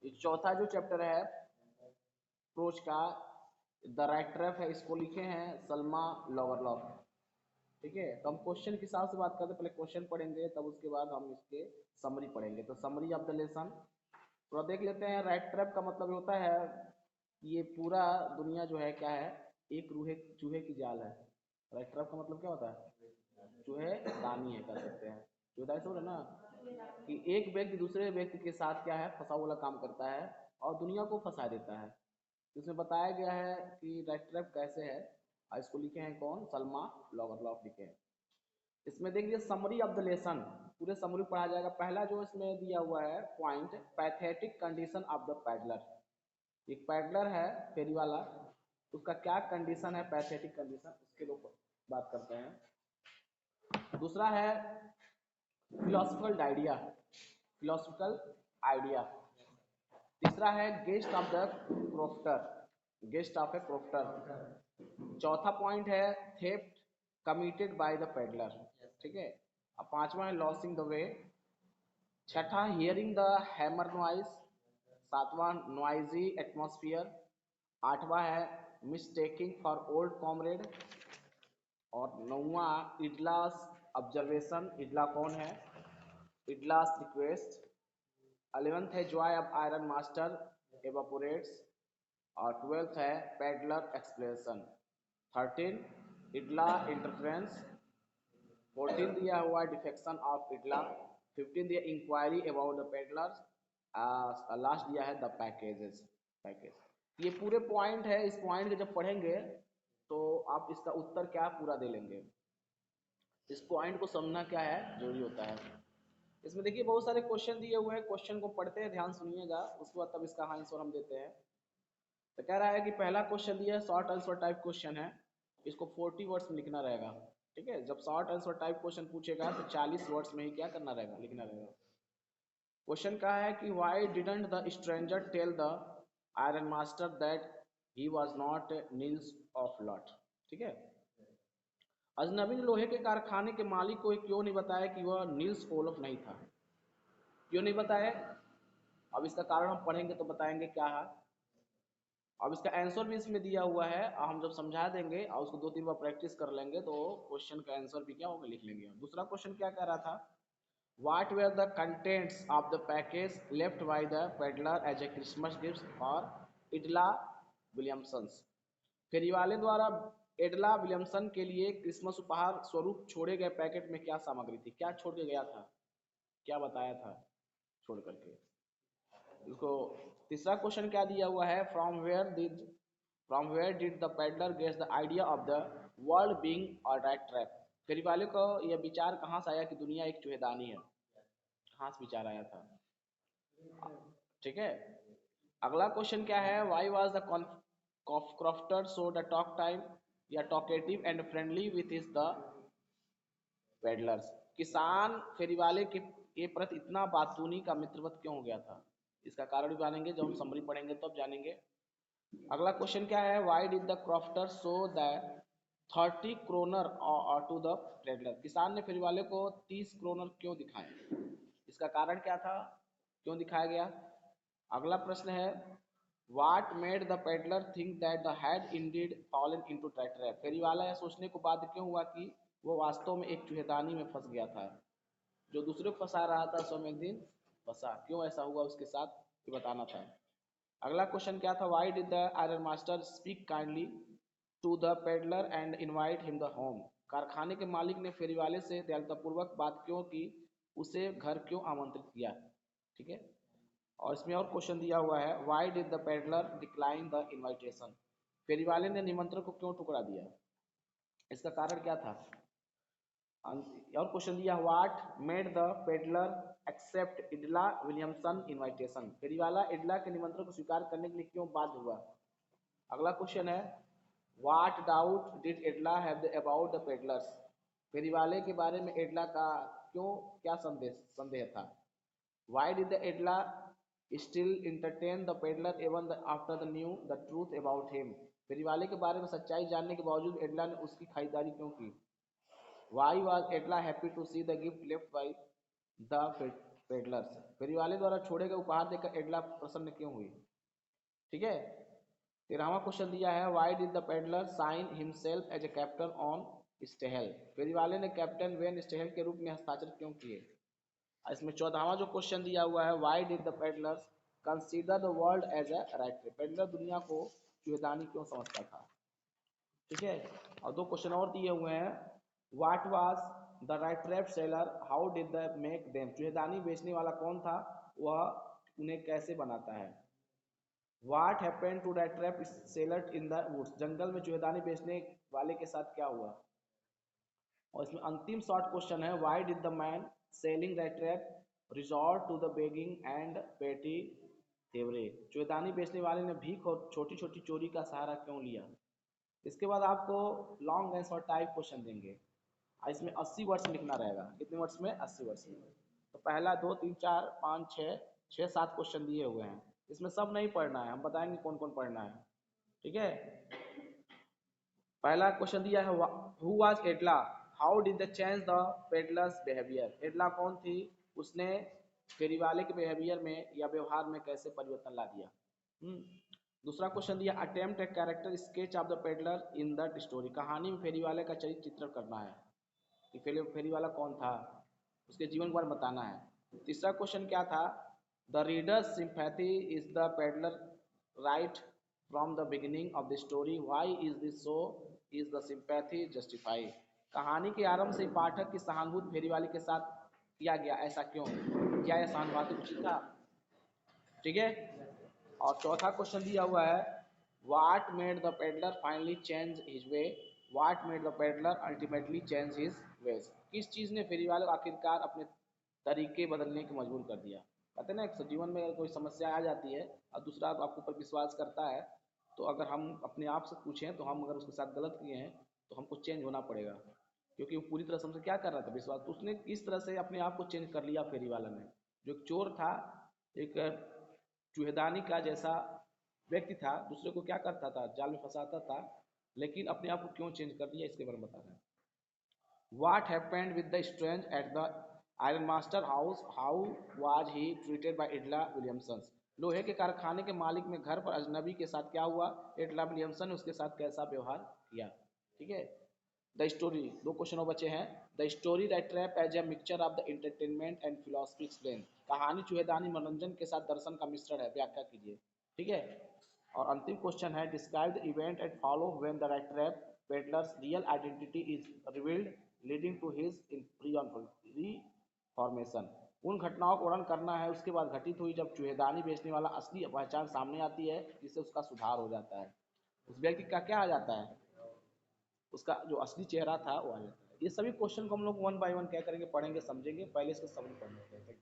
ये चौथा जो चैप्टर है प्रोच का, द राइट ट्रैप है, इसको लिखे हैं सलमा लॉवरलॉफ। ठीक है, तो हम क्वेश्चन के हिसाब से बात करते हैं, पहले क्वेश्चन पढ़ेंगे तब उसके बाद हम इसके समरी पढ़ेंगे। तो समरी ऑफ द लेसन थोड़ा देख लेते हैं। राइट ट्रैप का मतलब होता है ये पूरा दुनिया जो है क्या है, एक चूहे की जाल है। राइट ट्रैप का मतलब क्या होता है, चूहे दानी है, कर सकते हैं चूहेदानी समझ ना, कि एक व्यक्ति दूसरे व्यक्ति के साथ क्या है, फंसा वाला काम करता है और दुनिया को फंसा देता है। इसमें बताया गया है कि राइट ट्रैप कैसे है, और इसको लिखे हैं कौन, सलमा लॉवरलॉफ लिखे हैं। इसमें देखिए समरी ऑफ द लेसन, पूरे समरी पढ़ा जाएगा। पहला जो इसमें दिया हुआ है point, pathetic condition of the peddler. एक पैडलर है फेरी वाला, उसका क्या कंडीशन है, पैथेटिक कंडीशन, उसके लोग बात करते हैं। दूसरा है फिलोसफिकल आइडिया, फिलोसफिकल आइडिया। तीसरा है guest of the crofter, guest of A crofter. चौथा पॉइंट है theft committed by the peddler. ठीक है, अब पांचवा है लॉसिंग द वे। छठा हियरिंग द हैमर नॉइज। सातवां नॉइजी एटमॉस्फियर। आठवां है मिसटेकिंग फॉर ओल्ड कॉमरेड। और नौवा इडलास ऑब्जर्वेशन, इडला कौन है, इडलास रिक्वेस्ट। 11th है जॉय ऑफ आयरन मास्टर एवापोरेट्स। और 12th है पेडलर एक्सप्लेनेशन। 13 इडला इंटरफ्रेंस। 14 दिया हुआ डिफेक्शन ऑफ इडला। 15 दिया inquiry about the peddlers. Last दिया है द पैकेजेस, पैकेज। ये पूरे पॉइंट है, इस पॉइंट के जब पढ़ेंगे तो आप इसका उत्तर क्या पूरा दे लेंगे। इस पॉइंट को समझना क्या है जरूरी होता है। इसमें देखिए बहुत सारे क्वेश्चन दिए हुए हैं, क्वेश्चन को पढ़ते हैं, ध्यान सुनिएगा, उसके बाद तब इसका आंसर हम देते हैं। तो कह रहा है कि पहला क्वेश्चन दिया है, शॉर्ट आंसर टाइप क्वेश्चन है, इसको 40 वर्ड्स में लिखना रहेगा। ठीक है, जब शॉर्ट आंसर टाइप क्वेश्चन पूछेगा तो 40 वर्ड्स में ही क्या करना रहेगा, लिखना रहेगा। क्वेश्चन का है कि why didn't the stranger tell the iron master that he was not Nils ऑफ लॉट। ठीक है, अजनबी ने लोहे के कारखाने के मालिक को क्यों नहीं बताया कि वह नील्स ओलफ नहीं था, क्यों नहीं बताया। अब इसका कारण हम पढ़ेंगे तो बताएंगे क्या है। अब इसका आंसर भी इसमें दिया हुआ है, हम जब समझा देंगे और उसको 2-3 बार प्रैक्टिस कर लेंगे तो क्वेश्चन का आंसर भी क्या होगा, लिख लेंगे। दूसरा क्वेश्चन क्या कह रहा था, what were the contents of the package left by the peddler as a Christmas gift for Edla Williamsons. फेरी वाले द्वारा एडला विलियमसन के लिए क्रिसमस उपहार स्वरूप छोड़े गए पैकेट में क्या सामग्री थी, क्या छोड़ के गया था, क्या बताया था छोड़ करके। इसको तीसरा क्वेश्चन क्या दिया हुआ है, from where did the peddler gets the idea of the world being a rat trap. फेरी वाले को यह विचार कहाँ से आया कि दुनिया एक चूहेदानी है, कहाँ से विचार आया था। ठीक है, अगला क्वेश्चन क्या है, why was the crofter so the talk time या talkative and friendly with his the peddlers. किसान फेरी वाले के प्रति इतना बातूनी का मित्रवत क्यों हो गया था, इसका कारण भी जानेंगे, जब हम समरी पढ़ेंगे तब जानेंगे। अगला क्वेश्चन क्या है, why did the crofter show the 30 kronor to the peddler. किसान ने फेरी वाले को 30 क्रोनर क्यों दिखाए, इसका कारण क्या था, क्यों दिखाया गया। अगला प्रश्न है, what made the peddler think that the had indeed fallen into that trap. फेरी वाला यह सोचने को बाध्य क्यों हुआ कि वो वास्तव में एक चूहेदानी में फंस गया था, जो दूसरे को फंसा रहा था स्वयं एक दिन फंसा, क्यों ऐसा हुआ उसके साथ ये बताना था। अगला क्वेश्चन क्या था, why did the iron master speak kindly to the peddler and invite him the home. कारखाने के मालिक ने फेरी वाले से दयालुतापूर्वक बात क्यों की, उसे घर क्यों आमंत्रित किया। ठीक है, और इसमें और क्वेश्चन दिया हुआ है, why did the peddler decline the invitation. फेरी वाले ने निमंत्रण को क्यों ठुकरा दिया, इसका कारण क्या था। और क्वेश्चन दिया, what made the peddler accept Edla Williamson invitation. फेरी वाला इडला के निमंत्रण को स्वीकार करने के लिए क्यों बाध्य हुआ। अगला क्वेश्चन है, what doubt did Edla have about the peddlers. फेरी वाले के बारे में इडला का क्यों क्या संदेह था। Why did the Edla still entertain the peddler even after the knew the truth about him. फेरी वाले के बारे में सच्चाई जानने के बावजूद एडला ने उसकी खरीदारी क्यों की। Why was Edla happy to see the gift left by the peddlers, फेरी वाले द्वारा छोड़े गए उपहार देकर एडला प्रसन्न क्यों हुई? ठीक है। 13वां क्वेश्चन दिया है why did the peddler sign himself as a captain von Stahle, फेरी वाले ने कैप्टन वेन स्टेहल के रूप में हस्ताक्षर क्यों किए? इसमें 14वां जो क्वेश्चन दिया हुआ है why did the peddlers consider the world as a rat trap, peddler दुनिया को चूहेदानी क्यों समझता था? ठीक है। और दो क्वेश्चन और दिए हुए हैं what was the rat trap seller how did the make them, चूहेदानी बेचने वाला कौन था, वह उन्हें कैसे बनाता है? What happened to rat trap seller in the woods, जंगल में चूहेदानी बेचने वाले के साथ क्या हुआ? और इसमें अंतिम शॉर्ट क्वेश्चन है why did the man selling rat trap resort to the begging and petty thievery, चूहेदानी बेचने वाले ने भीख और छोटी छोटी चोरी का सहारा क्यों लिया? इसके बाद आपको लॉन्ग आंसर टाइप क्वेश्चन देंगे, इसमें 80 वर्ड्स लिखना रहेगा। कितने वर्ड्स में? 80 वर्ड्स में। तो पहला 2 3 4 5 6 7 क्वेश्चन दिए हुए हैं, इसमें सब नहीं पढ़ना है, हम बताएंगे कौन कौन पढ़ना है। ठीक है। पहला क्वेश्चन दिया है who was Edla, how did the change the peddler's behaviour, Edla कौन थी, उसने फेरी वाले के बिहेवियर में या व्यवहार में कैसे परिवर्तन ला दिया? दूसरा क्वेश्चन दिया attempt a character sketch of the peddler in the story, कहानी में फेरी वाले का चरित्र चित्रण करना है कि फेरी वाला कौन था, उसके जीवन के बारे में बताना है। तीसरा क्वेश्चन क्या था, the readers sympathy is the peddler right from the beginning of the story, why is this so, is the sympathy justify, कहानी के आरंभ से पाठक की सहानुभूति फेरी वाले के साथ किया गया, ऐसा क्यों, क्या यह सहानुभूति उचित था? ठीक है। और चौथा क्वेश्चन दिया हुआ है what made the peddler finally change his way, what made the peddler ultimately change his veg, किस चीज़ ने फेरी वाले को आखिरकार अपने तरीके बदलने के मजबूर कर दिया? कहते हैं ना जीवन में अगर कोई समस्या आ जाती है और दूसरा आपके ऊपर विश्वास करता है, तो अगर हम अपने आप से पूछें तो हम अगर उसके साथ गलत किए हैं तो हमको चेंज होना पड़ेगा, क्योंकि वो पूरी तरह से हमसे क्या कर रहा था, विश्वास, तो उसने इस तरह से अपने आप को चेंज कर लिया फेरी वाला ने, जो एक चोर था, एक चूहेदानी का जैसा व्यक्ति था, दूसरे को क्या करता था, जाल में फंसाता था, लेकिन अपने आप को क्यों चेंज कर दिया, इसके बारे में बता रहे हैं। What happened with the strange at the Iron Master house? How was he treated by Idla Williamson? लोहे के कारखाने के मालिक में घर पर अजनबी के साथ क्या हुआ, एडला विलियमसन ने उसके साथ कैसा व्यवहार किया? ठीक है। द स्टोरी, दो क्वेश्चन और बचे हैं। The story that trap as a mixture of the entertainment and philosophy explain, कहानी चूहेदानी मनोरंजन के साथ दर्शन का मिश्रण है, व्याख्या कीजिए। ठीक है। और अंतिम क्वेश्चन है describe the event at follow when the rat trap peddlers real identity is revealed leading to his reformation, उन घटनाओं का वर्णन करना है उसके बाद घटित हुई जब चूहेदानी बेचने वाला असली पहचान सामने आती है, जिससे उसका सुधार हो जाता है, उस व्यक्ति का क्या आ जाता है, उसका जो असली चेहरा था वो आ जाता है। ये सभी क्वेश्चन को हम लोग वन बाय वन क्या करेंगे, पढ़ेंगे, समझेंगे, पहले इसको समझ पढ़ेंगे।